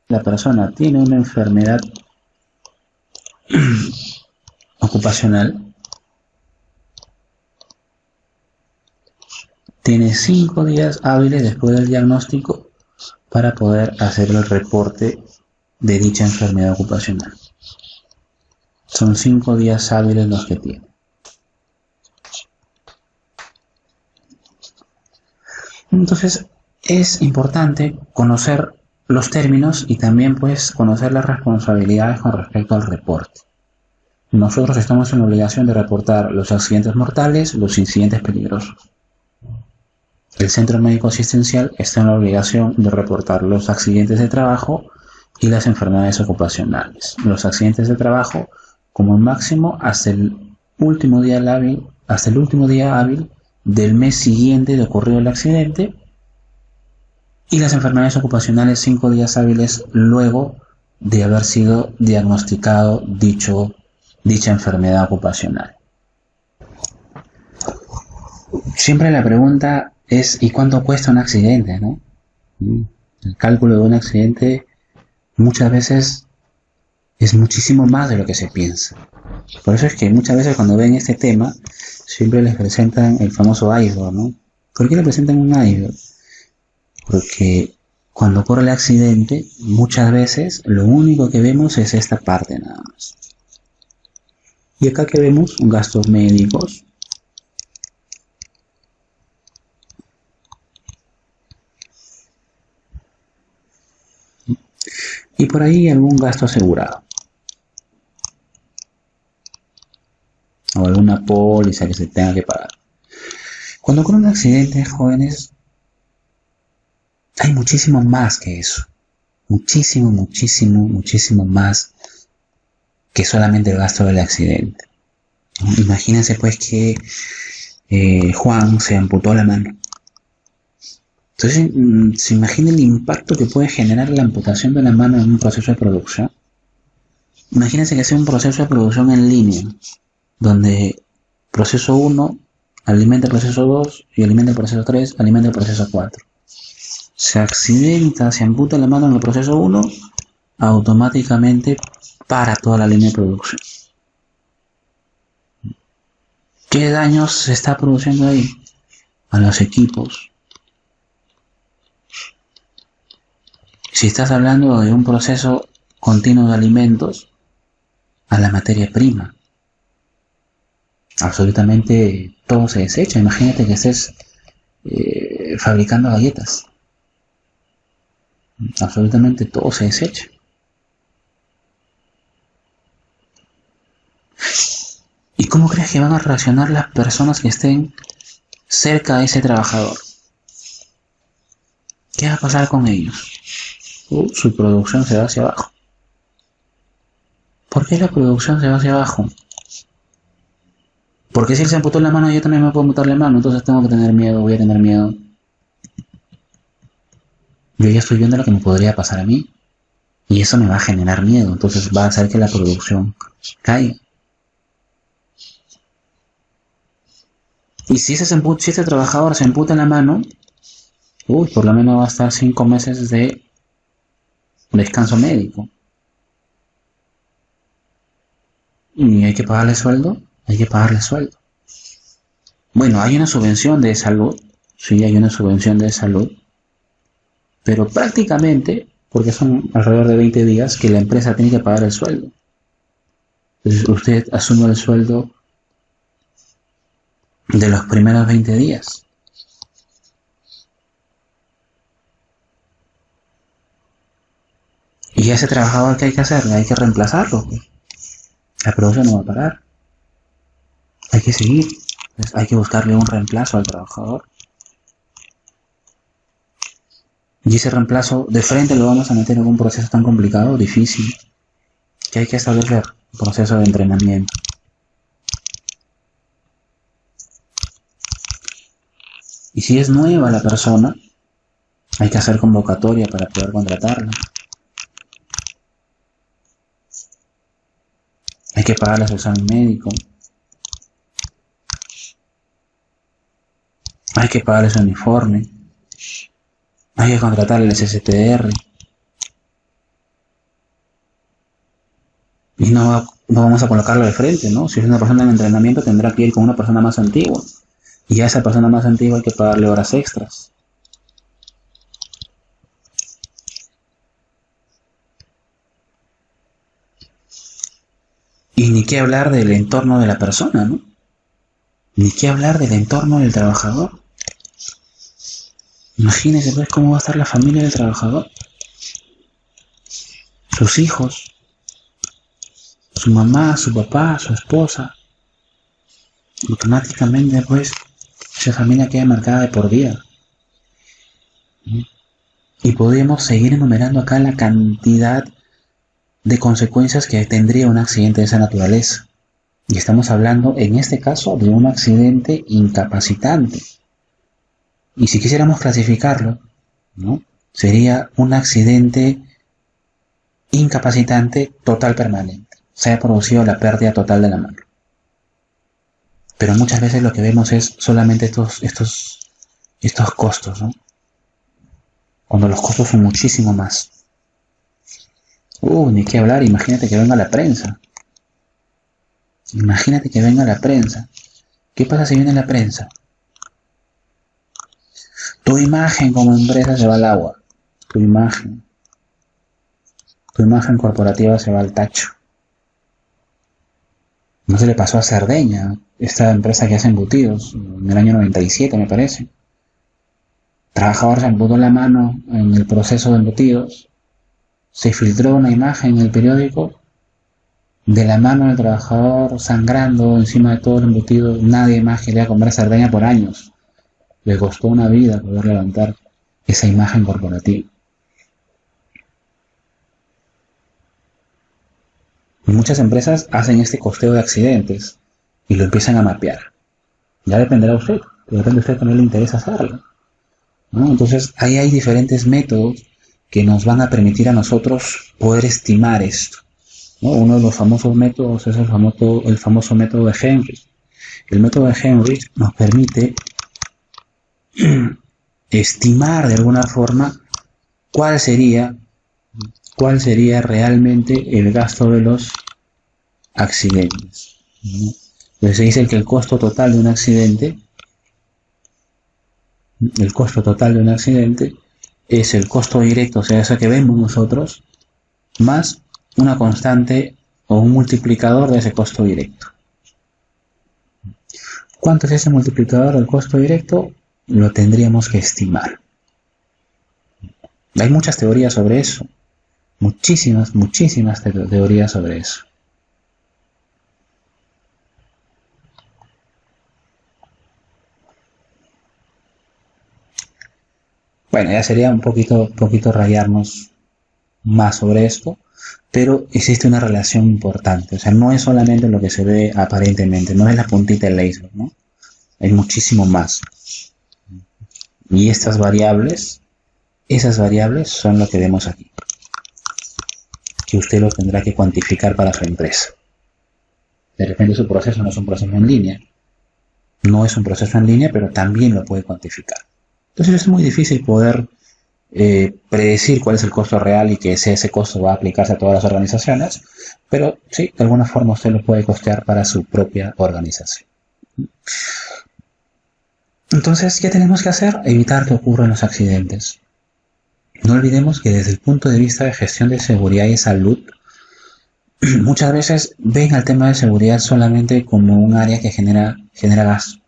la persona tiene una enfermedad ocupacional, tiene 5 días hábiles después del diagnóstico para poder hacer el reporte de dicha enfermedad ocupacional. Son 5 días hábiles los que tiene. Entonces, es importante conocer los términos y también pues conocer las responsabilidades con respecto al reporte. Nosotros estamos en la obligación de reportar los accidentes mortales, los incidentes peligrosos. El centro médico asistencial está en la obligación de reportar los accidentes de trabajo y las enfermedades ocupacionales. Los accidentes de trabajo como máximo hasta el último día hábil del mes siguiente de ocurrido el accidente, y las enfermedades ocupacionales 5 días hábiles luego de haber sido diagnosticado dicha enfermedad ocupacional. Siempre la pregunta es ¿y cuánto cuesta un accidente, no? El cálculo de un accidente muchas veces es muchísimo más de lo que se piensa. Por eso es que muchas veces cuando ven este tema siempre les presentan el famoso iceberg, ¿no? ¿Por qué le presentan un iceberg? Porque cuando ocurre el accidente, muchas veces lo único que vemos es esta parte nada más. Y acá que vemos gastos médicos, y por ahí algún gasto asegurado o alguna póliza que se tenga que pagar. Cuando ocurre un accidente, jóvenes, hay muchísimo más que eso. Muchísimo más que solamente el gasto del accidente. Imagínense pues que Juan se amputó la mano. Entonces, se imagina el impacto que puede generar la amputación de la mano en un proceso de producción. Imagínense que sea un proceso de producción en línea, donde proceso 1 alimenta el proceso 2 y alimenta el proceso 3, alimenta el proceso 4. Se accidenta, se amputa la mano en el proceso 1, automáticamente para toda la línea de producción. ¿Qué daños se está produciendo ahí? A los equipos. Si estás hablando de un proceso continuo de alimentos, a la materia prima. Absolutamente todo se desecha. Imagínate que estés fabricando galletas. Absolutamente todo se desecha. ¿Y cómo crees que van a reaccionar las personas que estén cerca de ese trabajador? ¿Qué va a pasar con ellos? Su producción se va hacia abajo. ¿Por qué la producción se va hacia abajo? Porque si él se amputó la mano, yo también me puedo amputar la mano, entonces tengo que tener miedo, voy a tener miedo. Yo ya estoy viendo lo que me podría pasar a mí. Y eso me va a generar miedo, entonces va a hacer que la producción caiga. Y si ese trabajador se amputa la mano, por lo menos va a estar 5 meses de descanso médico. ¿Y hay que pagarle sueldo? Hay que pagarle sueldo. Bueno, hay una subvención de salud, sí, hay una subvención de salud, pero prácticamente, porque son alrededor de 20 días, que la empresa tiene que pagar el sueldo. Entonces usted asume el sueldo de los primeros 20 días. Y ese trabajador, ¿qué hay que hacer? Hay que reemplazarlo. La producción no va a parar. Hay que seguir. Entonces, hay que buscarle un reemplazo al trabajador. Y ese reemplazo de frente lo vamos a meter en un proceso tan complicado, difícil, que hay que establecer un proceso de entrenamiento. Y si es nueva la persona, hay que hacer convocatoria para poder contratarla. Hay que pagarle su examen médico. Hay que pagarle su uniforme. Hay que contratarle el SSTR. Y no vamos a colocarlo de frente, ¿no? Si es una persona en entrenamiento, tendrá que ir con una persona más antigua. Y a esa persona más antigua hay que pagarle horas extras. Y ni qué hablar del entorno de la persona, ¿no? Ni qué hablar del entorno del trabajador. Imagínense pues cómo va a estar la familia del trabajador. Sus hijos, su mamá, su papá, su esposa. Automáticamente pues esa familia queda marcada de por vida. Y podemos seguir enumerando acá la cantidad de consecuencias que tendría un accidente de esa naturaleza. Y estamos hablando en este caso de un accidente incapacitante. Y si quisiéramos clasificarlo, ¿no? Sería un accidente incapacitante total permanente. Se ha producido la pérdida total de la mano. Pero muchas veces lo que vemos es solamente estos costos, ¿no? Cuando los costos son muchísimo más. Ni qué hablar, imagínate que venga la prensa. Imagínate que venga la prensa. ¿Qué pasa si viene la prensa? Tu imagen como empresa se va al agua. Tu imagen corporativa se va al tacho. No se le pasó a Cerdeña, esta empresa que hace embutidos, en el año 97 me parece. Trabajador se amputó la mano en el proceso de embutidos. Se filtró una imagen en el periódico de la mano del trabajador sangrando encima de todo el embutido. Nadie más quería comer Cerdeña por años. Le costó una vida poder levantar esa imagen corporativa. Y muchas empresas hacen este costeo de accidentes y lo empiezan a mapear. Ya dependerá de usted, depende de usted también le interesa hacerlo, ¿no? Entonces ahí hay diferentes métodos que nos van a permitir a nosotros poder estimar esto, ¿no? Uno de los famosos métodos es el famoso método de Henry. El método de Henry nos permite estimar de alguna forma cuál sería realmente el gasto de los accidentes, ¿no? Entonces se dice que el costo total de un accidente es el costo directo, o sea, eso que vemos nosotros, más una constante o un multiplicador de ese costo directo. ¿Cuánto es ese multiplicador del costo directo? Lo tendríamos que estimar. Hay muchas teorías sobre eso. Muchísimas teorías sobre eso. Bueno, ya sería un poquito rayarnos más sobre esto, pero existe una relación importante. O sea, no es solamente lo que se ve aparentemente, no es la puntita del iceberg, ¿no? Hay muchísimo más. Y esas variables son lo que vemos aquí, que usted lo tendrá que cuantificar para su empresa. De repente su proceso no es un proceso en línea, pero también lo puede cuantificar. Entonces es muy difícil poder predecir cuál es el costo real y que ese costo va a aplicarse a todas las organizaciones, pero sí, de alguna forma usted lo puede costear para su propia organización. Entonces, ¿qué tenemos que hacer? Evitar que ocurran los accidentes. No olvidemos que desde el punto de vista de gestión de seguridad y salud, muchas veces ven al tema de seguridad solamente como un área que genera gasto.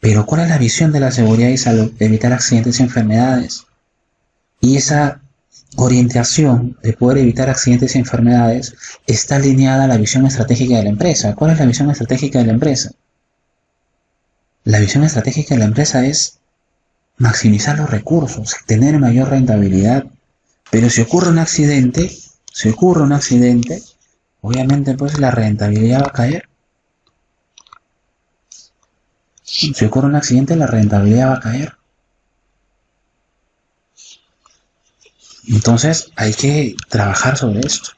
Pero ¿cuál es la visión de la seguridad y salud? De evitar accidentes y enfermedades. Y esa orientación de poder evitar accidentes y enfermedades está alineada a la visión estratégica de la empresa. ¿Cuál es la visión estratégica de la empresa? La visión estratégica de la empresa es maximizar los recursos, tener mayor rentabilidad. Pero si ocurre un accidente, obviamente pues la rentabilidad va a caer. Si ocurre un accidente, la rentabilidad va a caer. Entonces hay que trabajar sobre esto.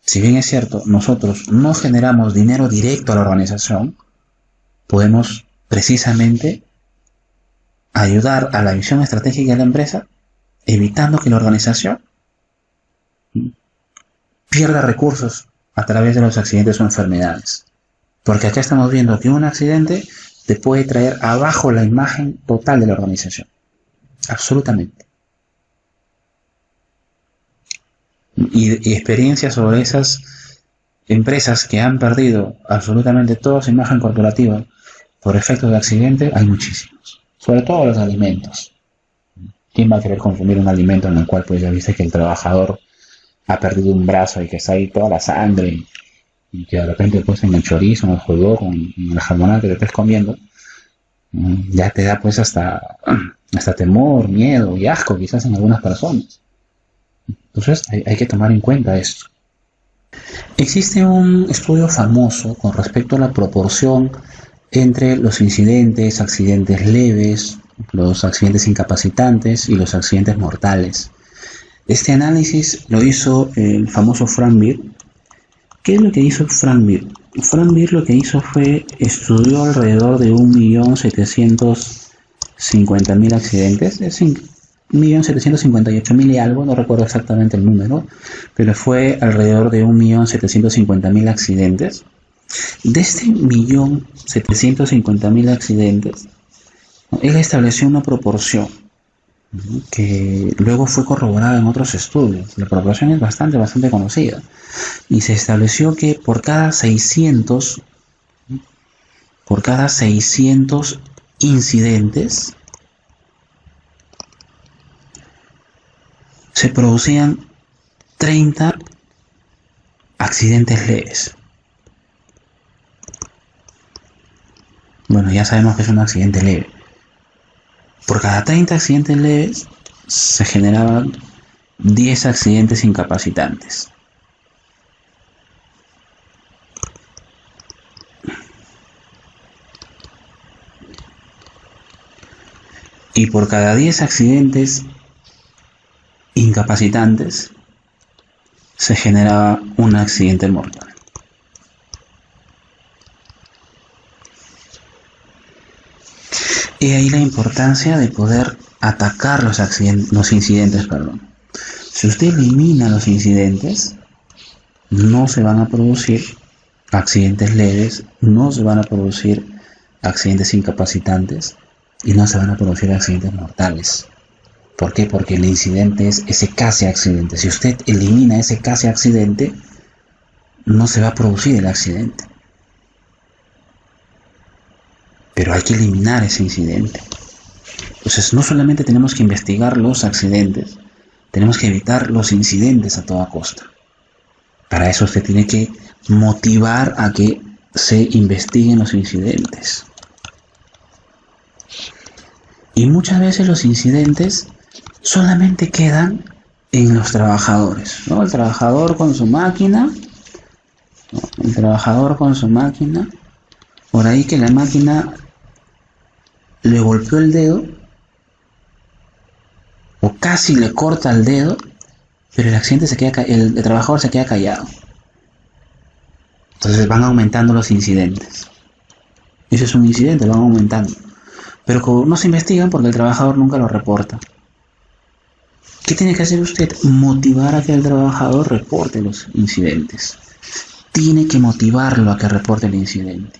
Si bien es cierto, nosotros no generamos dinero directo a la organización, podemos precisamente ayudar a la visión estratégica de la empresa evitando que la organización pierda recursos a través de los accidentes o enfermedades. Porque acá estamos viendo que un accidente te puede traer abajo la imagen total de la organización. Absolutamente. Y experiencias sobre esas empresas que han perdido absolutamente toda su imagen corporativa por efectos de accidente, hay muchísimos. Sobre todo los alimentos. ¿Quién va a querer consumir un alimento en el cual pues ya viste que el trabajador ha perdido un brazo y que está ahí toda la sangre y que de repente pues en el chorizo, en el hot dog, en la jamonada que te estés comiendo, ya te da pues hasta temor, miedo y asco quizás en algunas personas. Entonces hay que tomar en cuenta esto. Existe un estudio famoso con respecto a la proporción entre los incidentes, accidentes leves, los accidentes incapacitantes y los accidentes mortales. Este análisis lo hizo el famoso Frank Beer. ¿Qué es lo que hizo Frank Beer? Frank Beer lo que hizo fue estudió alrededor de 1.750.000 accidentes, es 1.758.000 y algo, no recuerdo exactamente el número, pero fue alrededor de 1.750.000 accidentes. De este 1.750.000 accidentes, él estableció una proporción que luego fue corroborada en otros estudios. La proporción es bastante conocida. Y se estableció que por cada 600 incidentes se producían 30 accidentes leves. Bueno, ya sabemos que es un accidente leve. Por cada 30 accidentes leves se generaban 10 accidentes incapacitantes. Y por cada 10 accidentes incapacitantes se generaba un accidente mortal. Y ahí la importancia de poder atacar los incidentes. Si usted elimina los incidentes, no se van a producir accidentes leves, no se van a producir accidentes incapacitantes y no se van a producir accidentes mortales. ¿Por qué? Porque el incidente es ese casi accidente. Si usted elimina ese casi accidente, no se va a producir el accidente. Pero hay que eliminar ese incidente. Entonces, no solamente tenemos que investigar los accidentes, tenemos que evitar los incidentes a toda costa. Para eso usted tiene que motivar a que se investiguen los incidentes. Y muchas veces los incidentes solamente quedan en los trabajadores, ¿no? El trabajador con su máquina, por ahí que la máquina le golpeó el dedo o casi le corta el dedo, pero el trabajador se queda callado. Entonces van aumentando los incidentes. Eso es un incidente, van aumentando. Pero no se investigan porque el trabajador nunca lo reporta. ¿Qué tiene que hacer usted? Motivar a que el trabajador reporte los incidentes. Tiene que motivarlo a que reporte el incidente.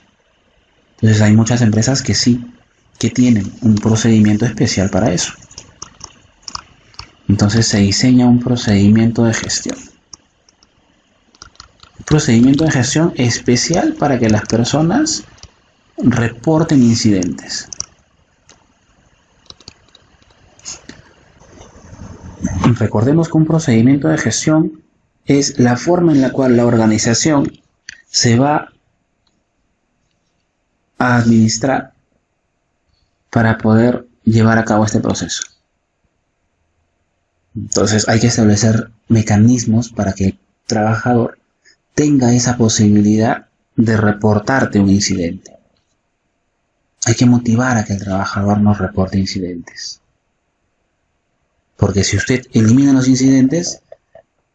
Entonces hay muchas empresas que sí, que tienen un procedimiento especial para eso. Entonces se diseña un procedimiento de gestión. Un procedimiento de gestión especial para que las personas reporten incidentes. Recordemos que un procedimiento de gestión es la forma en la cual la organización se va a administrar para poder llevar a cabo este proceso. Entonces hay que establecer mecanismos para que el trabajador tenga esa posibilidad de reportarte un incidente. Hay que motivar a que el trabajador nos reporte incidentes. Porque si usted elimina los incidentes,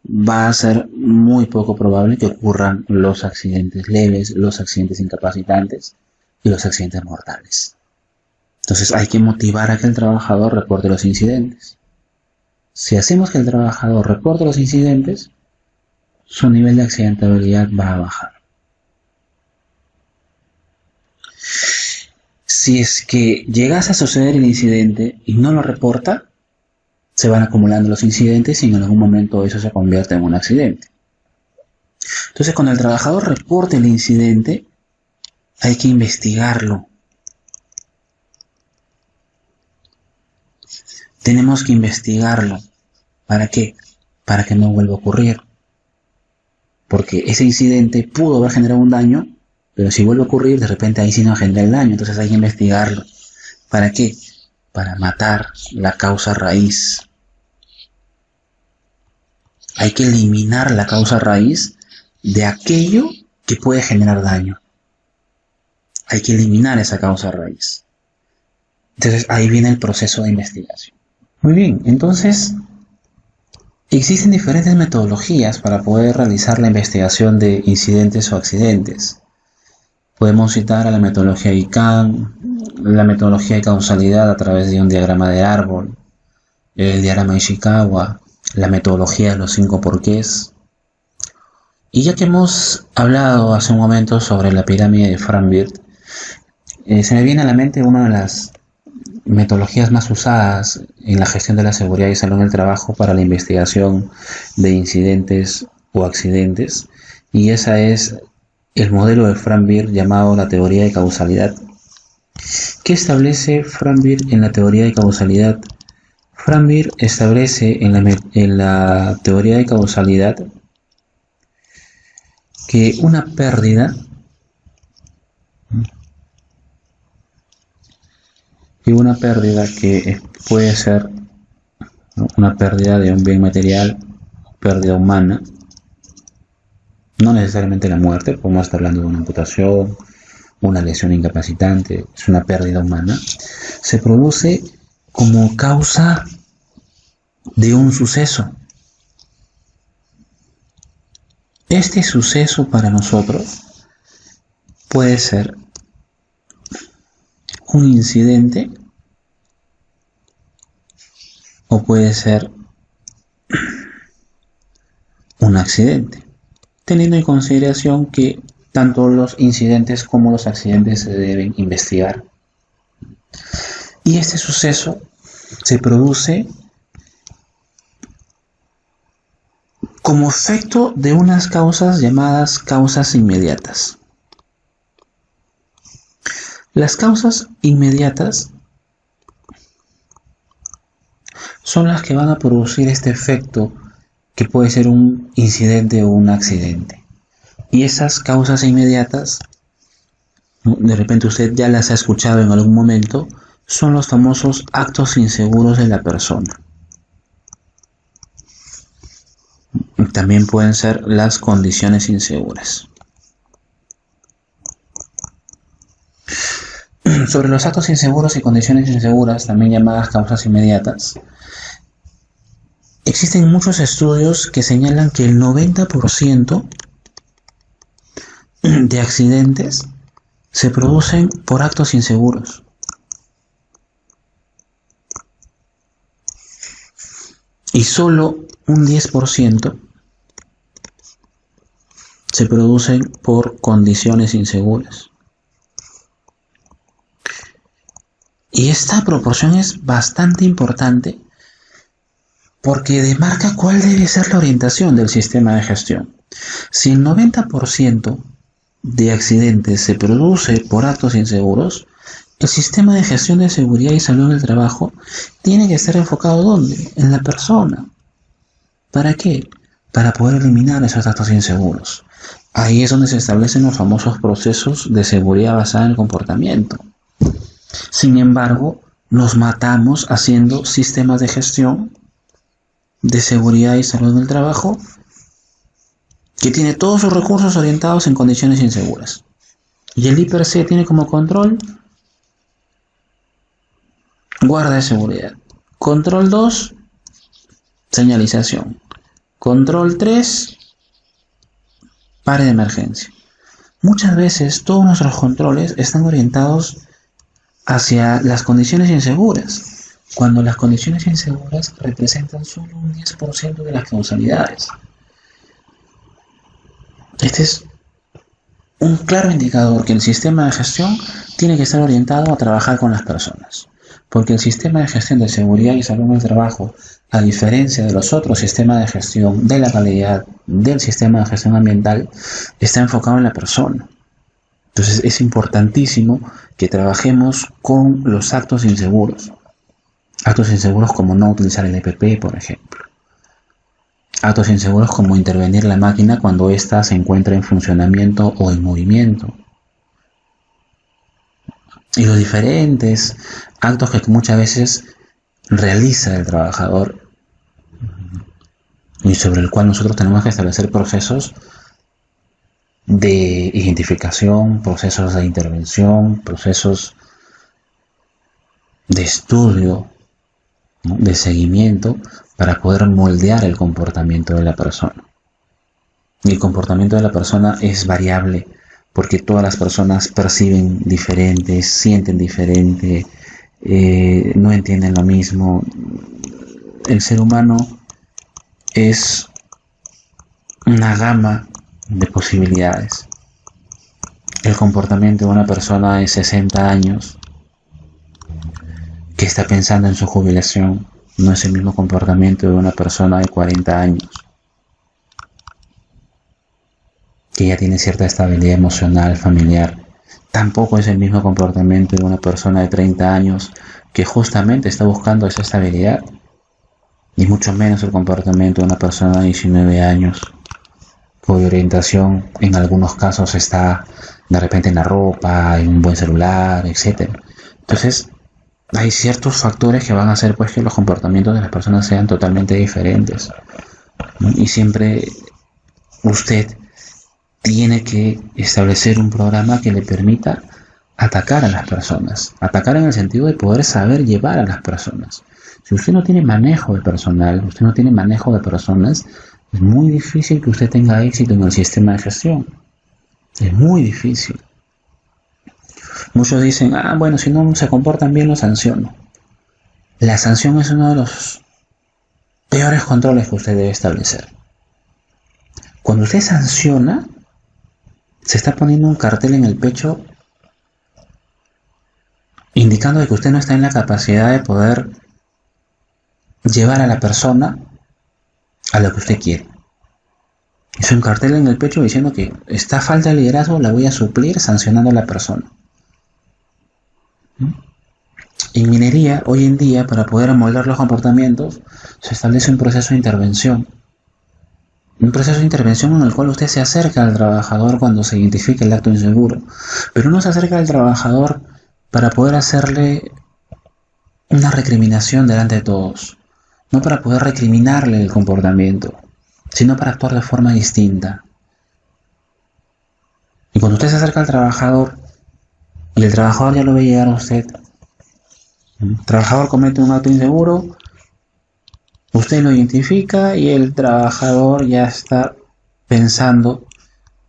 va a ser muy poco probable que ocurran los accidentes leves, los accidentes incapacitantes y los accidentes mortales. Entonces hay que motivar a que el trabajador reporte los incidentes. Si hacemos que el trabajador reporte los incidentes, su nivel de accidentabilidad va a bajar. Si es que llegase a suceder el incidente y no lo reporta, se van acumulando los incidentes y en algún momento eso se convierte en un accidente. Entonces, cuando el trabajador reporte el incidente, hay que investigarlo. Tenemos que investigarlo. ¿Para qué? Para que no vuelva a ocurrir. Porque ese incidente pudo haber generado un daño, pero si vuelve a ocurrir, de repente ahí sí no genera el daño. Entonces hay que investigarlo. ¿Para qué? Para matar la causa raíz. Hay que eliminar la causa raíz de aquello que puede generar daño. Hay que eliminar esa causa raíz. Entonces ahí viene el proceso de investigación. Muy bien, entonces existen diferentes metodologías para poder realizar la investigación de incidentes o accidentes. Podemos citar a la metodología ICANN, la metodología de causalidad a través de un diagrama de árbol, el diagrama de Ishikawa, la metodología de los 5 porqués. Y ya que hemos hablado hace un momento sobre la pirámide de Frank Bird, se me viene a la mente una de las metodologías más usadas en la gestión de la seguridad y salud en el trabajo para la investigación de incidentes o accidentes, y esa es el modelo de Frank Bird llamado la teoría de causalidad. ¿Qué establece Frank Bird en la teoría de causalidad? Frank Bird establece en la teoría de causalidad que una pérdida que puede ser una pérdida de un bien material, pérdida humana, no necesariamente la muerte, podemos estar hablando de una amputación, una lesión incapacitante, es una pérdida humana, se produce como causa de un suceso. Este suceso para nosotros puede ser un incidente o puede ser un accidente, teniendo en consideración que tanto los incidentes como los accidentes se deben investigar. Y este suceso se produce como efecto de unas causas llamadas causas inmediatas. Las causas inmediatas son las que van a producir este efecto que puede ser un incidente o un accidente. Y esas causas inmediatas, de repente usted ya las ha escuchado en algún momento, son los famosos actos inseguros de la persona. También pueden ser las condiciones inseguras. Sobre los actos inseguros y condiciones inseguras, también llamadas causas inmediatas, existen muchos estudios que señalan que el 90% de accidentes se producen por actos inseguros. Y solo un 10% se producen por condiciones inseguras. Y esta proporción es bastante importante porque demarca cuál debe ser la orientación del sistema de gestión. Si el 90% de accidentes se produce por actos inseguros, el sistema de gestión de seguridad y salud en el trabajo tiene que estar enfocado ¿dónde? En la persona. ¿Para qué? Para poder eliminar esos actos inseguros. Ahí es donde se establecen los famosos procesos de seguridad basada en el comportamiento. Sin embargo, nos matamos haciendo sistemas de gestión de seguridad y salud en el trabajo que tiene todos sus recursos orientados en condiciones inseguras. Y el I+C tiene como control guarda de seguridad. Control 2, señalización. Control 3, pare de emergencia. Muchas veces todos nuestros controles están orientados hacia las condiciones inseguras. cuando las condiciones inseguras representan solo un 10% de las causalidades. Este es un claro indicador que el sistema de gestión tiene que estar orientado a trabajar con las personas, porque el sistema de gestión de seguridad y salud en el trabajo, a diferencia de los otros sistemas de gestión de la calidad del sistema de gestión ambiental, está enfocado en la persona. Entonces es importantísimo que trabajemos con los actos inseguros. Actos inseguros como no utilizar el EPP, por ejemplo. Actos inseguros como intervenir la máquina cuando ésta se encuentra en funcionamiento o en movimiento. Y los diferentes actos que muchas veces realiza el trabajador y sobre el cual nosotros tenemos que establecer procesos de identificación, procesos de intervención, procesos de estudio, ¿no?, de seguimiento para poder moldear el comportamiento de la persona. Y el comportamiento de la persona es variable porque todas las personas perciben diferente, sienten diferente, no entienden lo mismo. El ser humano es una gama de posibilidades. El comportamiento de una persona de 60 años que está pensando en su jubilación no es el mismo comportamiento de una persona de 40 años que ya tiene cierta estabilidad emocional, familiar. Tampoco es el mismo comportamiento de una persona de 30 años que justamente está buscando esa estabilidad, y mucho menos el comportamiento de una persona de 19 años cuya orientación en algunos casos está de repente en la ropa, en un buen celular, etc. Entonces, hay ciertos factores que van a hacer pues que los comportamientos de las personas sean totalmente diferentes, ¿no? Y siempre usted tiene que establecer un programa que le permita atacar a las personas, atacar en el sentido de poder saber llevar a las personas. Si usted no tiene manejo de personal, usted no tiene manejo de personas, es muy difícil que usted tenga éxito en el sistema de gestión. Es muy difícil. Muchos dicen, bueno, si no se comportan bien los sanciono. La sanción es uno de los peores controles que usted debe establecer. Cuando usted sanciona, se está poniendo un cartel en el pecho indicando de que usted no está en la capacidad de poder llevar a la persona a lo que usted quiere. Es un cartel en el pecho diciendo que esta falta de liderazgo la voy a suplir sancionando a la persona. En minería, hoy en día, para poder amoldar los comportamientos, se establece un proceso de intervención. Un proceso de intervención en el cual usted se acerca al trabajador cuando se identifica el acto inseguro, pero no se acerca al trabajador para poder hacerle una recriminación delante de todos, no para poder recriminarle el comportamiento, sino para actuar de forma distinta. Y cuando usted se acerca al trabajador y el trabajador ya lo ve llegar a usted, el trabajador comete un acto inseguro, usted lo identifica y el trabajador ya está pensando,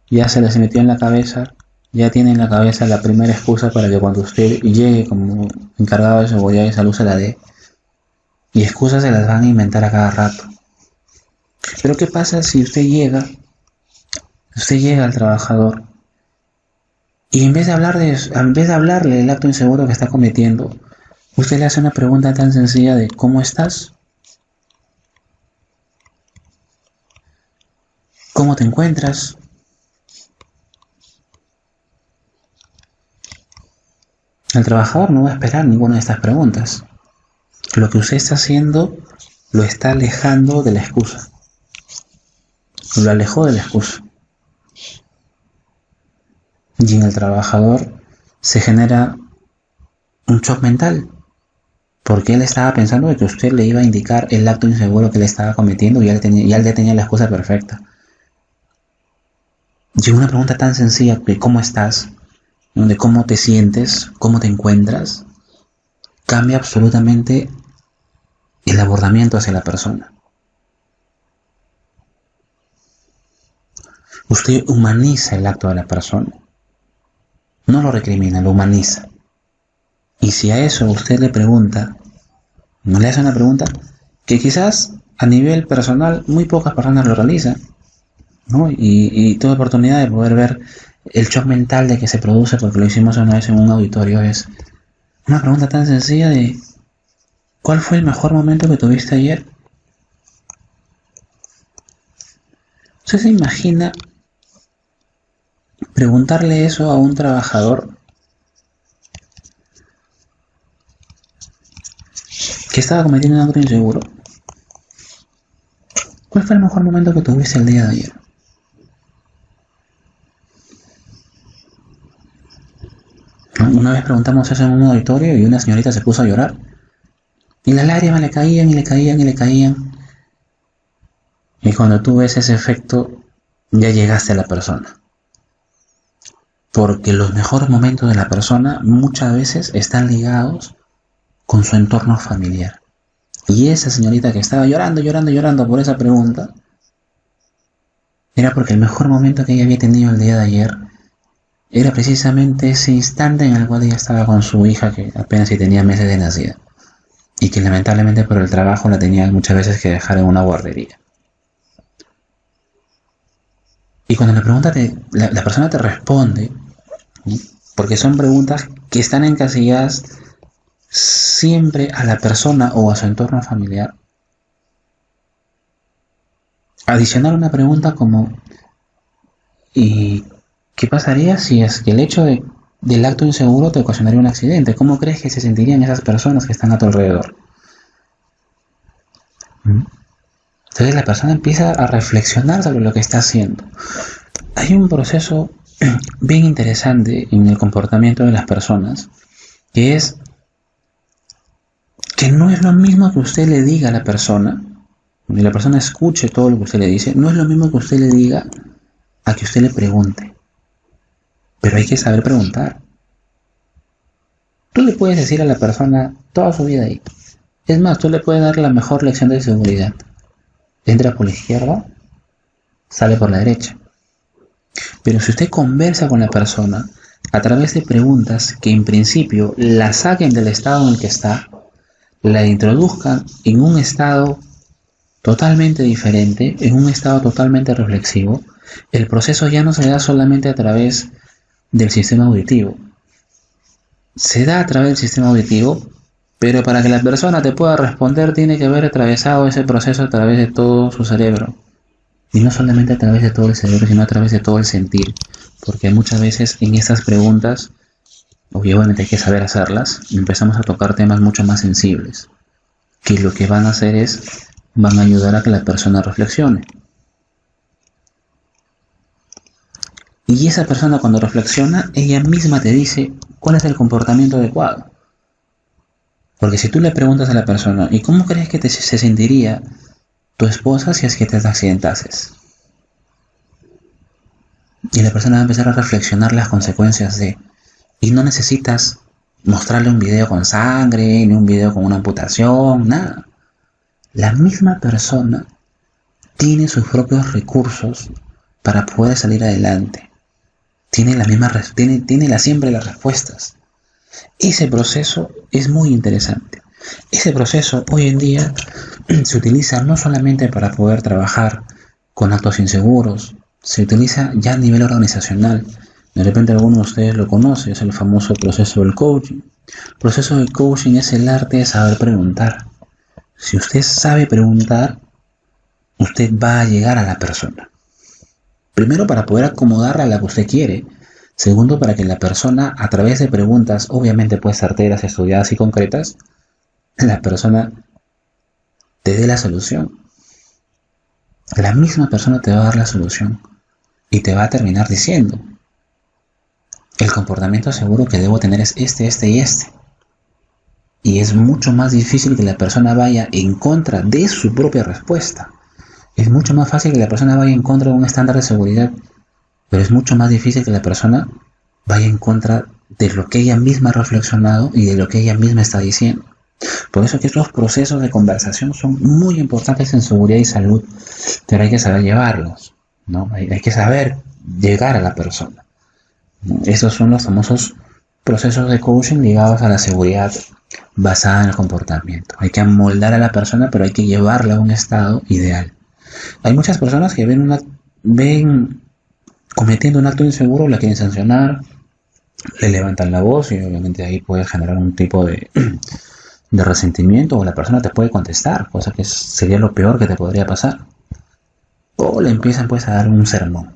ya se les metió en la cabeza, ya tiene en la cabeza la primera excusa para que cuando usted llegue como encargado de seguridad y salud se la dé. Y excusas se las van a inventar a cada rato. Pero ¿qué pasa si usted llega al trabajador y en vez de hablarle del acto inseguro que está cometiendo, usted le hace una pregunta tan sencilla de ¿cómo estás? ¿Cómo te encuentras? El trabajador no va a esperar ninguna de estas preguntas. Lo que usted está haciendo lo está alejando de la excusa. Lo alejó de la excusa. Y en el trabajador se genera un shock mental, porque él estaba pensando de que usted le iba a indicar el acto inseguro que le estaba cometiendo y él ya tenía la excusa perfecta. Y una pregunta tan sencilla de ¿cómo estás?, de cómo te sientes, cómo te encuentras, cambia absolutamente el abordamiento hacia la persona. Usted humaniza el acto de la persona. No lo recrimina, lo humaniza. Y si a eso usted le pregunta, No le hace una pregunta que quizás a nivel personal muy pocas personas lo realizan, ¿no? Y tuve oportunidad de poder ver el shock mental de que se produce porque lo hicimos una vez en un auditorio. Es una pregunta tan sencilla de ¿cuál fue el mejor momento que tuviste ayer? ¿Usted se imagina preguntarle eso a un trabajador que estaba cometiendo un acto inseguro? ¿Cuál fue el mejor momento que tuviste el día de ayer? Una vez preguntamos eso en un auditorio y una señorita se puso a llorar y las lágrimas le caían y le caían y le caían. Y cuando tú ves ese efecto, ya llegaste a la persona. Porque los mejores momentos de la persona muchas veces están ligados con su entorno familiar. Y esa señorita que estaba llorando, llorando, llorando por esa pregunta, era porque el mejor momento que ella había tenido el día de ayer era precisamente ese instante en el cual ella estaba con su hija que apenas si tenía meses de nacida y que lamentablemente por el trabajo la tenía muchas veces que dejar en una guardería. Y cuando la pregunta la persona te responde, ¿sí? Porque son preguntas que están encasilladas siempre a la persona o a su entorno familiar. Adicionar una pregunta como ¿y qué pasaría si es que el hecho del acto inseguro te ocasionaría un accidente? ¿Cómo crees que se sentirían esas personas que están a tu alrededor? Entonces la persona empieza a reflexionar sobre lo que está haciendo. Hay un proceso bien interesante en el comportamiento de las personas, que es que no es lo mismo que usted le diga a la persona, y la persona escuche todo lo que usted le dice, no es lo mismo que usted le diga a que usted le pregunte. Pero hay que saber preguntar. Tú le puedes decir a la persona toda su vida ahí. Es más, tú le puedes dar la mejor lección de seguridad. Entra por la izquierda, sale por la derecha. Pero si usted conversa con la persona a través de preguntas que en principio la saquen del estado en el que está, la introduzcan en un estado totalmente diferente, en un estado totalmente reflexivo, el proceso ya no se da solamente a través del sistema auditivo. Se da a través del sistema auditivo, pero para que la persona te pueda responder tiene que haber atravesado ese proceso a través de todo su cerebro. Y no solamente a través de todo el cerebro, sino a través de todo el sentir. Porque muchas veces en estas preguntas, obviamente hay que saber hacerlas, empezamos a tocar temas mucho más sensibles, que lo que van a hacer es, van a ayudar a que la persona reflexione. Y esa persona cuando reflexiona, ella misma te dice cuál es el comportamiento adecuado. Porque si tú le preguntas a la persona, ¿y cómo crees que se sentiría tu esposa si es que te accidentases? Y la persona va a empezar a reflexionar las consecuencias de... Y no necesitas mostrarle un video con sangre, ni un video con una amputación, nada. La misma persona tiene sus propios recursos para poder salir adelante. Tiene siempre las respuestas. Ese proceso es muy interesante. Ese proceso hoy en día se utiliza no solamente para poder trabajar con actos inseguros, se utiliza ya a nivel organizacional. De repente alguno de ustedes lo conoce, es el famoso proceso del coaching. El proceso del coaching es el arte de saber preguntar. Si usted sabe preguntar, usted va a llegar a la persona. Primero, para poder acomodarla a la que usted quiere. Segundo, para que la persona, a través de preguntas, obviamente pues certeras, estudiadas y concretas, la persona te dé la solución. La misma persona te va a dar la solución y te va a terminar diciendo: el comportamiento seguro que debo tener es este y este. Y es mucho más difícil que la persona vaya en contra de su propia respuesta. Es mucho más fácil que la persona vaya en contra de un estándar de seguridad, pero es mucho más difícil que la persona vaya en contra de lo que ella misma ha reflexionado y de lo que ella misma está diciendo. Por eso que estos procesos de conversación son muy importantes en seguridad y salud, pero hay que saber llevarlos, ¿no? Hay que saber llegar a la persona. Esos son los famosos procesos de coaching ligados a la seguridad basada en el comportamiento. Hay que amoldar a la persona, pero hay que llevarla a un estado ideal. Hay muchas personas que ven cometiendo un acto inseguro, la quieren sancionar, le levantan la voz y obviamente ahí puede generar un tipo de resentimiento o la persona te puede contestar, cosa que sería lo peor que te podría pasar. O le empiezan pues a dar un sermón,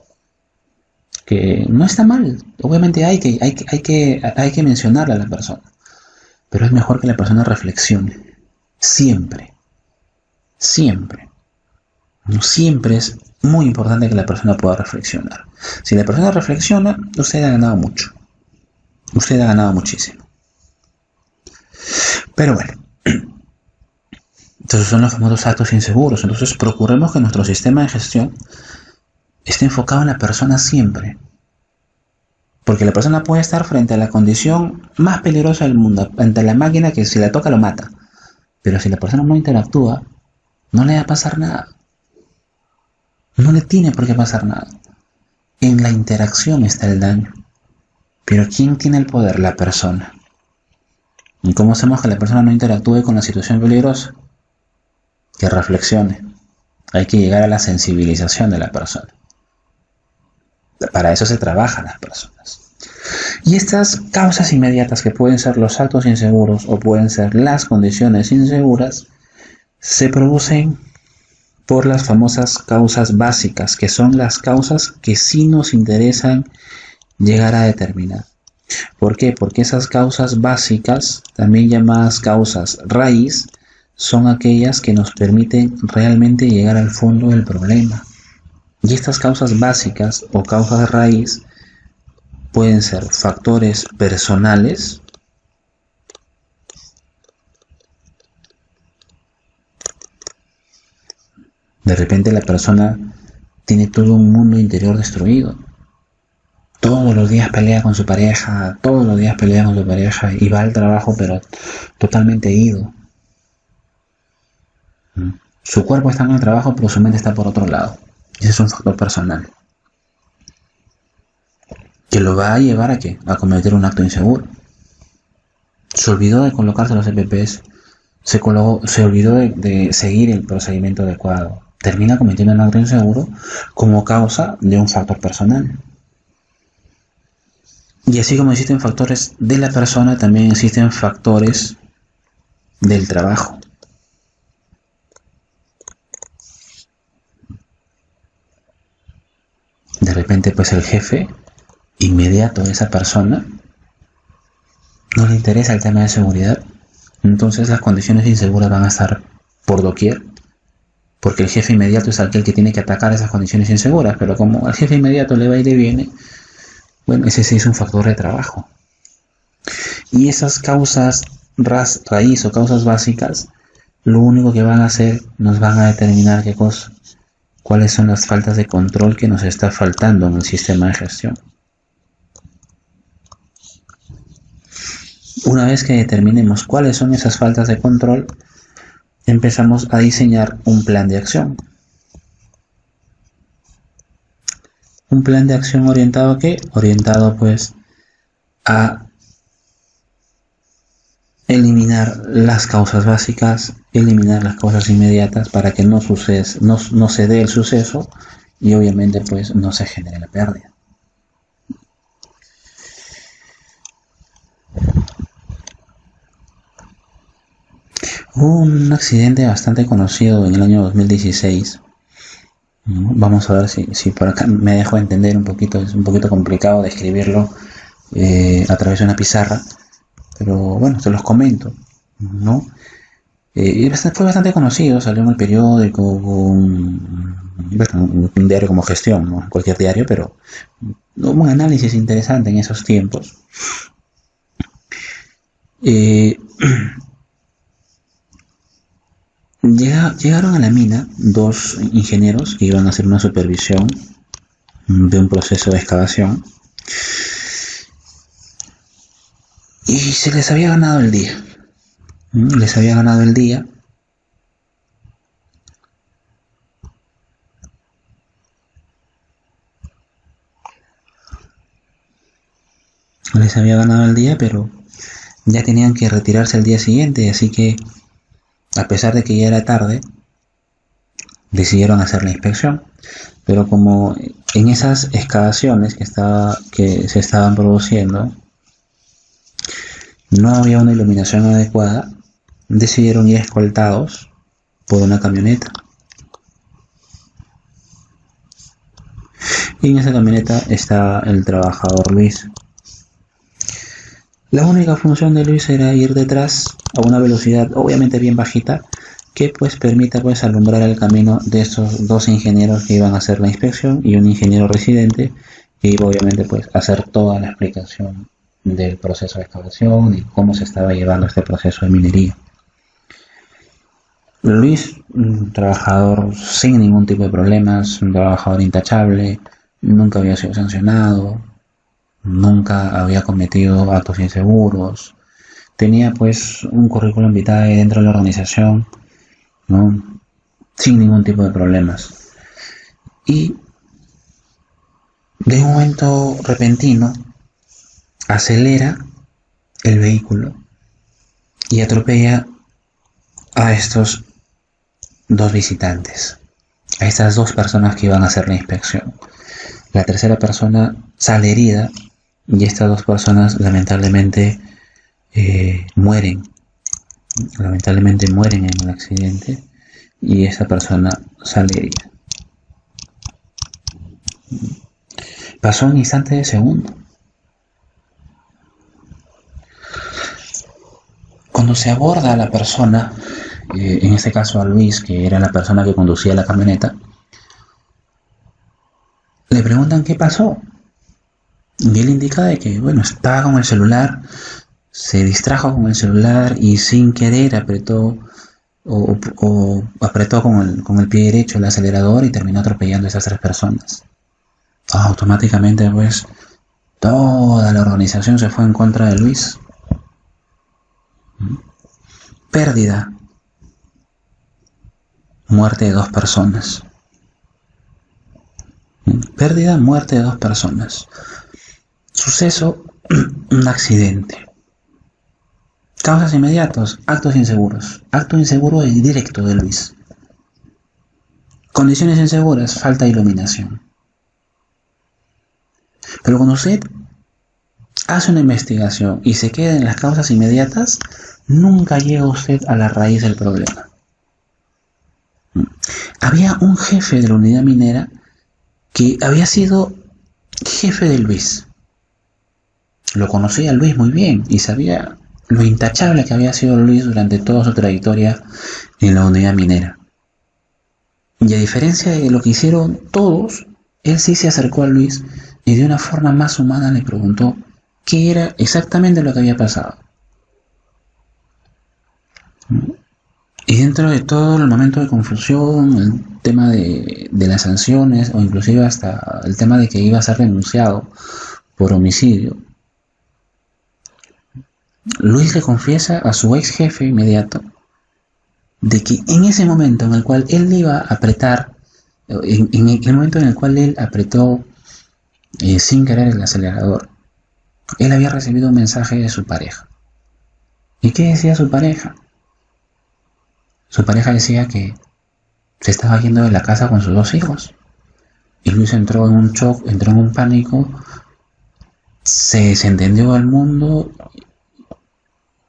que no está mal. Obviamente hay que mencionarle a la persona, pero es mejor que la persona reflexione. Siempre, siempre. No siempre es muy importante que la persona pueda reflexionar. Si la persona reflexiona, usted ha ganado mucho. Usted ha ganado muchísimo. Pero bueno, entonces son los famosos actos inseguros. Entonces procuremos que nuestro sistema de gestión esté enfocado en la persona siempre. Porque la persona puede estar frente a la condición más peligrosa del mundo, ante la máquina que si la toca lo mata. Pero si la persona no interactúa, no le va a pasar nada. No le tiene por qué pasar nada. En la interacción está el daño. Pero ¿quién tiene el poder? La persona. ¿Y cómo hacemos que la persona no interactúe con la situación peligrosa? Que reflexione. Hay que llegar a la sensibilización de la persona. Para eso se trabajan las personas. Y estas causas inmediatas, que pueden ser los actos inseguros o pueden ser las condiciones inseguras, se producen por las famosas causas básicas, que son las causas que sí nos interesan llegar a determinar. ¿Por qué? Porque esas causas básicas, también llamadas causas raíz, son aquellas que nos permiten realmente llegar al fondo del problema. Y estas causas básicas o causas raíz pueden ser factores personales, de repente la persona tiene todo un mundo interior destruido. Todos los días pelea con su pareja, todos los días pelea con su pareja y va al trabajo pero totalmente ido. Su cuerpo está en el trabajo pero su mente está por otro lado. Ese es un factor personal. Que lo va a llevar a ¿qué? A cometer un acto inseguro. Se olvidó de colocarse los EPPs, se olvidó de seguir el procedimiento adecuado. Termina cometiendo un acto inseguro como causa de un factor personal. Y así como existen factores de la persona, también existen factores del trabajo. De repente, pues el jefe inmediato de esa persona no le interesa el tema de seguridad. Entonces las condiciones inseguras van a estar por doquier. Porque el jefe inmediato es aquel que tiene que atacar esas condiciones inseguras. Pero como al jefe inmediato le va y le viene, bueno, ese sí es un factor de trabajo. Y esas causas raíz o causas básicas, lo único que van a hacer, nos van a determinar qué cosa, cuáles son las faltas de control que nos está faltando en el sistema de gestión. Una vez que determinemos cuáles son esas faltas de control, empezamos a diseñar un plan de acción. Un plan de acción orientado ¿a qué? Orientado pues a eliminar las causas básicas, eliminar las causas inmediatas para que no se dé el suceso y obviamente pues no se genere la pérdida. Hubo un accidente bastante conocido en el año 2016. Vamos a ver si por acá me dejo entender un poquito. Es un poquito complicado describirlo a través de una pizarra, pero bueno, se los comento, ¿no? Fue bastante conocido, salió en el periódico, un diario como Gestión, ¿no? Cualquier diario, pero hubo un análisis interesante en esos tiempos. Llegaron a la mina dos ingenieros que iban a hacer una supervisión de un proceso de excavación y se les había ganado el día. Les había ganado el día. Les había ganado el día, pero ya tenían que retirarse al día siguiente, así que a pesar de que ya era tarde, decidieron hacer la inspección. Pero como en esas excavaciones que se estaban produciendo no había una iluminación adecuada, decidieron ir escoltados por una camioneta. Y en esa camioneta está el trabajador Luis. La única función de Luis era ir detrás a una velocidad obviamente bien bajita, que pues permita pues alumbrar el camino de estos dos ingenieros que iban a hacer la inspección y un ingeniero residente que iba obviamente pues a hacer toda la explicación del proceso de excavación y cómo se estaba llevando este proceso de minería. Luis, un trabajador sin ningún tipo de problemas, un trabajador intachable, nunca había sido sancionado, nunca había cometido actos inseguros, tenía pues un currículum vitae dentro de la organización, ¿no? Sin ningún tipo de problemas. Y de un momento repentino acelera el vehículo y atropella a estos dos visitantes, a estas dos personas que iban a hacer la inspección. La tercera persona sale herida y estas dos personas lamentablemente mueren. Lamentablemente mueren en el accidente y esa persona sale herida. Pasó un instante de segundo. Cuando se aborda a la persona, en este caso a Luis, que era la persona que conducía la camioneta, le preguntan qué pasó. Y él indica de que, bueno, estaba con el celular, se distrajo con el celular y sin querer apretó apretó con el pie derecho el acelerador y terminó atropellando a esas tres personas. Automáticamente, pues, toda la organización se fue en contra de Luis. Pérdida, muerte de dos personas. Pérdida, muerte de dos personas. Suceso, un accidente. Causas inmediatas, actos inseguros. Acto inseguro y directo de Luis. Condiciones inseguras, falta de iluminación. Pero cuando usted hace una investigación y se queda en las causas inmediatas, nunca llega usted a la raíz del problema. Había un jefe de la unidad minera que había sido jefe de Luis. Lo conocía Luis muy bien y sabía lo intachable que había sido Luis durante toda su trayectoria en la unidad minera. Y a diferencia de lo que hicieron todos, él sí se acercó a Luis y de una forma más humana le preguntó qué era exactamente lo que había pasado. Y dentro de todo el momento de confusión, el tema de las sanciones o inclusive hasta el tema de que iba a ser denunciado por homicidio, Luis le confiesa a su ex jefe inmediato de que en ese momento en el cual él iba a apretar, en el momento en el cual él apretó sin querer el acelerador, él había recibido un mensaje de su pareja. ¿Y qué decía su pareja? Su pareja decía que se estaba yendo de la casa con sus dos hijos. Y Luis entró en un shock, entró en un pánico, se desentendió del mundo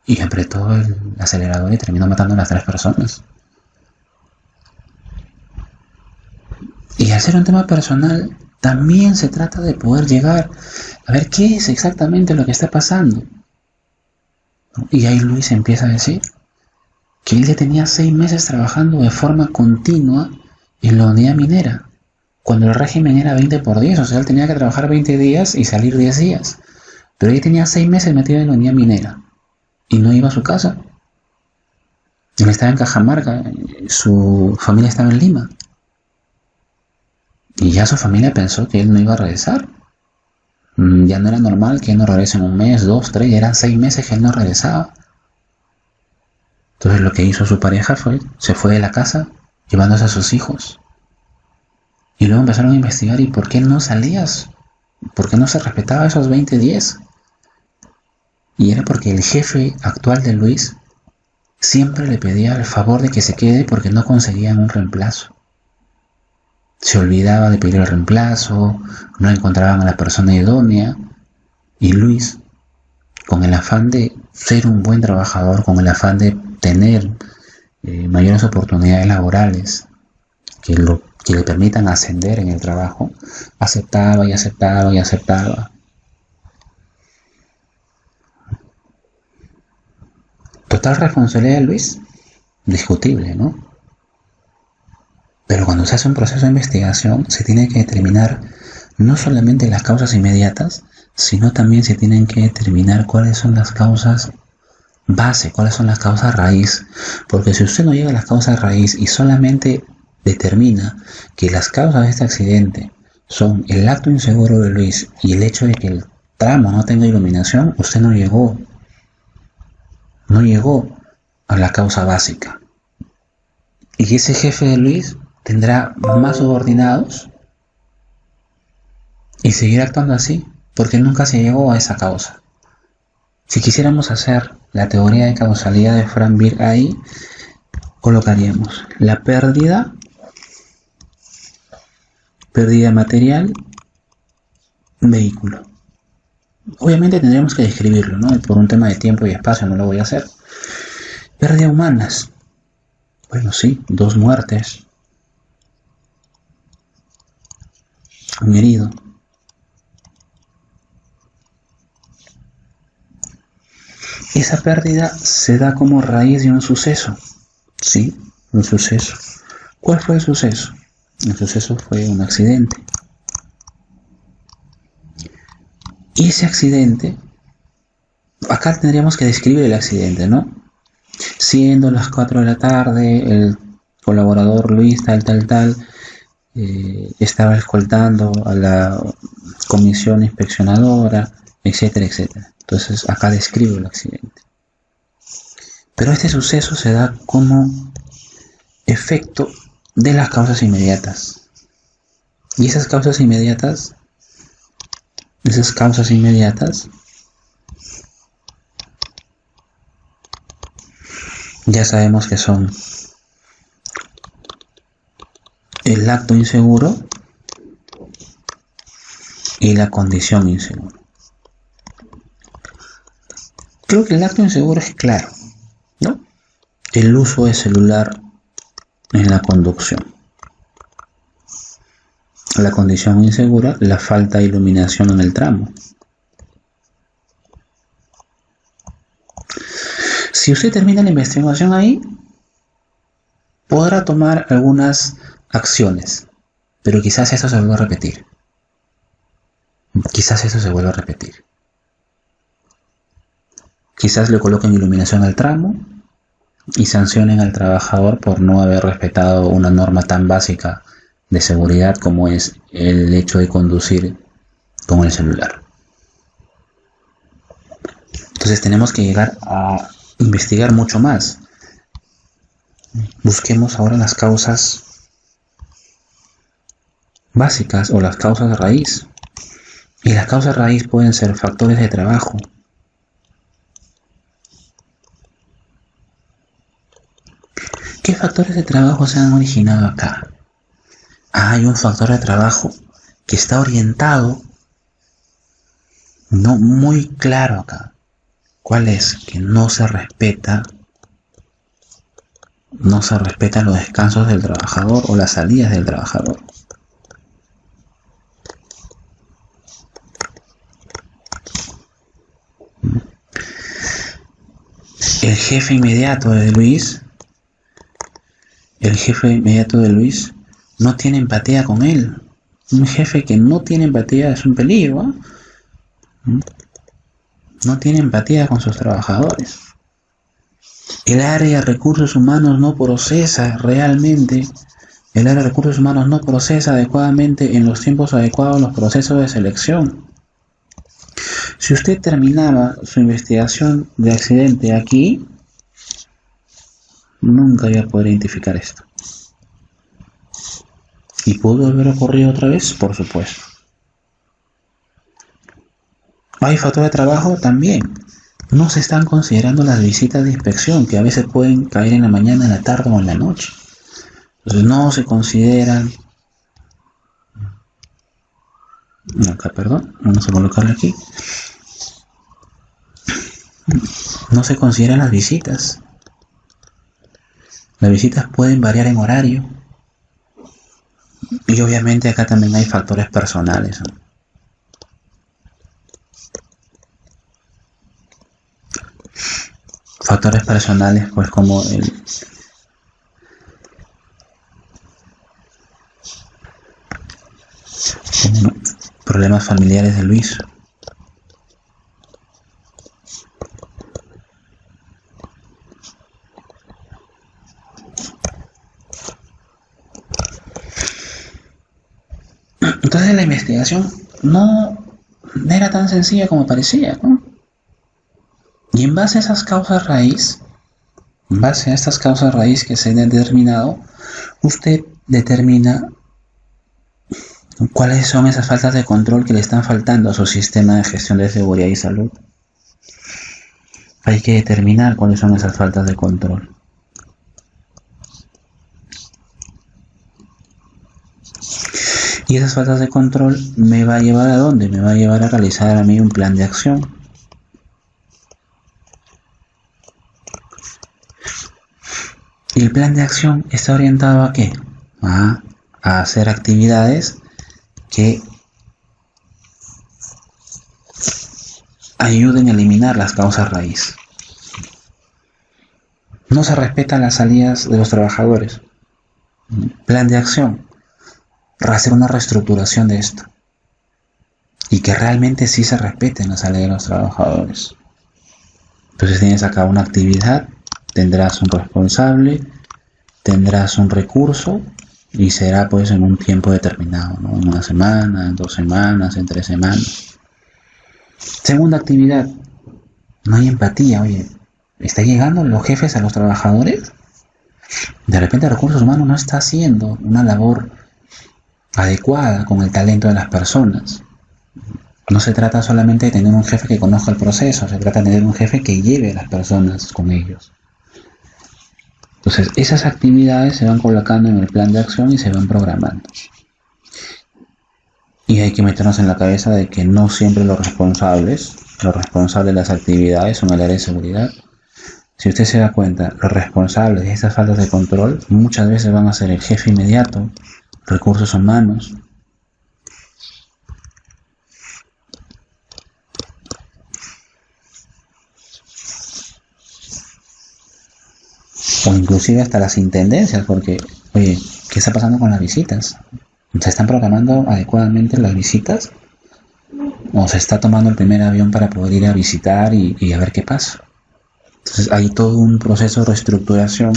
y apretó el acelerador y terminó matando a las tres personas. Y al ser un tema personal, también se trata de poder llegar a ver qué es exactamente lo que está pasando. Y ahí Luis empieza a decir que él ya tenía 6 meses trabajando de forma continua en la unidad minera, cuando el régimen era 20 por 10, o sea, él tenía que trabajar 20 días y salir 10 días. Pero él tenía 6 meses metido en la unidad minera y no iba a su casa. Él estaba en Cajamarca, su familia estaba en Lima. Y ya su familia pensó que él no iba a regresar. Ya no era normal que él no regrese en un mes, 2, 3, ya eran 6 meses que él no regresaba. Entonces lo que hizo su pareja se fue de la casa llevándose a sus hijos. Y luego empezaron a investigar y por qué no salías, por qué no se respetaba esos 20 días. Y era porque el jefe actual de Luis siempre le pedía el favor de que se quede porque no conseguían un reemplazo. Se olvidaba de pedir el reemplazo, no encontraban a la persona idónea, y Luis, con el afán de ser un buen trabajador, con el afán de tener mayores oportunidades laborales que le permitan ascender en el trabajo, aceptaba y aceptaba y aceptaba. Total responsabilidad de Luis, discutible, ¿no? Pero cuando se hace un proceso de investigación, se tiene que determinar no solamente las causas inmediatas, sino también se tienen que determinar cuáles son las causas base, cuáles son las causas raíz. Porque si usted no llega a las causas raíz y solamente determina que las causas de este accidente son el acto inseguro de Luis y el hecho de que el tramo no tenga iluminación, usted no llegó a la causa básica. Y ese jefe de Luis tendrá más subordinados y seguirá actuando así, porque nunca se llegó a esa causa. Si quisiéramos hacer la teoría de causalidad de Frank Beer ahí, colocaríamos la pérdida material, vehículo. Obviamente tendríamos que describirlo, ¿no? Por un tema de tiempo y espacio no lo voy a hacer. Pérdida humanas. Bueno, sí, 2 muertes. Un herido. Esa pérdida se da como raíz de un suceso. Sí, un suceso. ¿Cuál fue el suceso? El suceso fue un accidente. Y ese accidente, acá tendríamos que describir el accidente, ¿no? Siendo las 4 de la tarde, el colaborador Luis, tal, estaba escoltando a la comisión inspeccionadora, etcétera, etcétera. Entonces acá describo el accidente. Pero este suceso se da como efecto de las causas inmediatas. Y esas causas inmediatas ya sabemos que son el acto inseguro y la condición insegura. Creo que el acto inseguro es claro, ¿no? El uso de celular en la conducción. La condición insegura, la falta de iluminación en el tramo. Si usted termina la investigación ahí, podrá tomar algunas acciones, pero quizás eso se vuelva a repetir. Quizás le coloquen iluminación al tramo y sancionen al trabajador por no haber respetado una norma tan básica de seguridad como es el hecho de conducir con el celular. Entonces tenemos que llegar a investigar mucho más. Busquemos ahora las causas básicas o las causas de raíz. Y las causas raíz pueden ser factores de trabajo. ¿Qué factores de trabajo se han originado acá? Hay un factor de trabajo que está orientado, no muy claro acá. ¿Cuál es? Que no se respetan los descansos del trabajador o las salidas del trabajador. El jefe inmediato de Luis no tiene empatía con él. Un jefe que no tiene empatía es un peligro, ¿eh? No tiene empatía con sus trabajadores. El área de recursos humanos no procesa realmente, adecuadamente en los tiempos adecuados los procesos de selección. Si usted terminaba su investigación de accidente aquí, nunca iba a poder identificar esto. ¿Y pudo haber ocurrido otra vez? Por supuesto. ¿Hay factor de trabajo? También. No se están considerando las visitas de inspección, que a veces pueden caer en la mañana, en la tarde o en la noche. Entonces no se consideran, acá, perdón, vamos a colocarlo aquí, no se consideran las visitas. Las visitas pueden variar en horario y obviamente acá también hay factores personales, ¿no? Factores personales, pues como problemas familiares de Luis. Entonces la investigación no era tan sencilla como parecía, ¿no? Y en base a esas causas raíz, en base a estas causas raíz que se han determinado, usted determina cuáles son esas faltas de control que le están faltando a su sistema de gestión de seguridad y salud. Hay que determinar cuáles son esas faltas de control. Y esas faltas de control me va a llevar ¿a dónde? Me va a llevar a realizar a mí un plan de acción. Y el plan de acción está orientado ¿a qué? A hacer actividades que ayuden a eliminar las causas raíz. No se respetan las salidas de los trabajadores. Plan de acción, hacer una reestructuración de esto. Y que realmente sí se respeten las salidas de los trabajadores. Entonces tienes acá una actividad, tendrás un responsable, tendrás un recurso y será pues en un tiempo determinado, ¿no? En una semana, en 2 semanas, en 3 semanas. Segunda actividad, no hay empatía. Oye, ¿está llegando los jefes a los trabajadores? De repente recursos humanos no está haciendo una labor adecuada con el talento de las personas. No se trata solamente de tener un jefe que conozca el proceso, se trata de tener un jefe que lleve a las personas con ellos. Entonces, esas actividades se van colocando en el plan de acción y se van programando. Y hay que meternos en la cabeza de que no siempre los responsables de las actividades son el área de seguridad. Si usted se da cuenta, los responsables de estas faltas de control muchas veces van a ser el jefe inmediato, recursos humanos. O inclusive hasta las intendencias, porque, oye, ¿qué está pasando con las visitas? ¿Se están programando adecuadamente las visitas? ¿O se está tomando el primer avión para poder ir a visitar y a ver qué pasa? Entonces hay todo un proceso de reestructuración,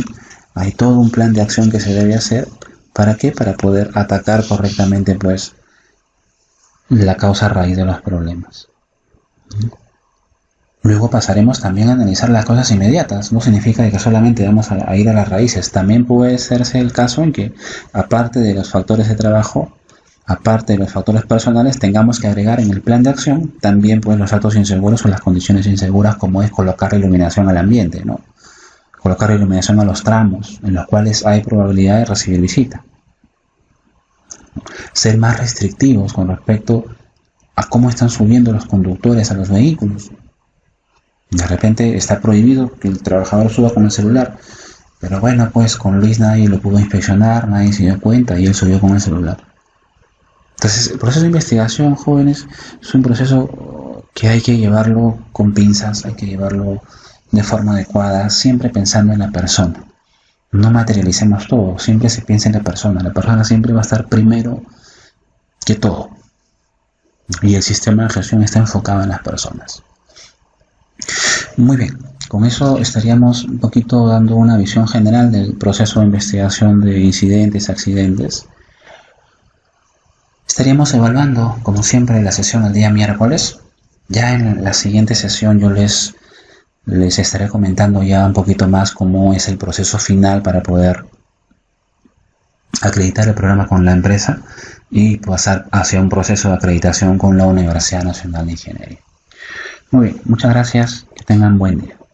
hay todo un plan de acción que se debe hacer. ¿Para qué? Para poder atacar correctamente pues la causa raíz de los problemas. Luego pasaremos también a analizar las cosas inmediatas. No significa que solamente vamos a ir a las raíces. También puede serse el caso en que, aparte de los factores de trabajo, aparte de los factores personales, tengamos que agregar en el plan de acción también pues los actos inseguros o las condiciones inseguras, como es colocar iluminación al ambiente, ¿no? Colocar iluminación a los tramos en los cuales hay probabilidad de recibir visita. Ser más restrictivos con respecto a cómo están subiendo los conductores a los vehículos. De repente está prohibido que el trabajador suba con el celular, pero bueno, pues con Luis nadie lo pudo inspeccionar, nadie se dio cuenta y él subió con el celular. Entonces el proceso de investigación, jóvenes, es un proceso que hay que llevarlo con pinzas, hay que llevarlo de forma adecuada, siempre pensando en la persona. No materialicemos todo, siempre se piensa en la persona siempre va a estar primero que todo. Y el sistema de gestión está enfocado en las personas. Muy bien, con eso estaríamos un poquito dando una visión general del proceso de investigación de incidentes, accidentes. Estaríamos evaluando, como siempre, la sesión el día miércoles. Ya en la siguiente sesión yo les estaré comentando ya un poquito más cómo es el proceso final para poder acreditar el programa con la empresa y pasar hacia un proceso de acreditación con la Universidad Nacional de Ingeniería. Muy bien, muchas gracias, que tengan buen día.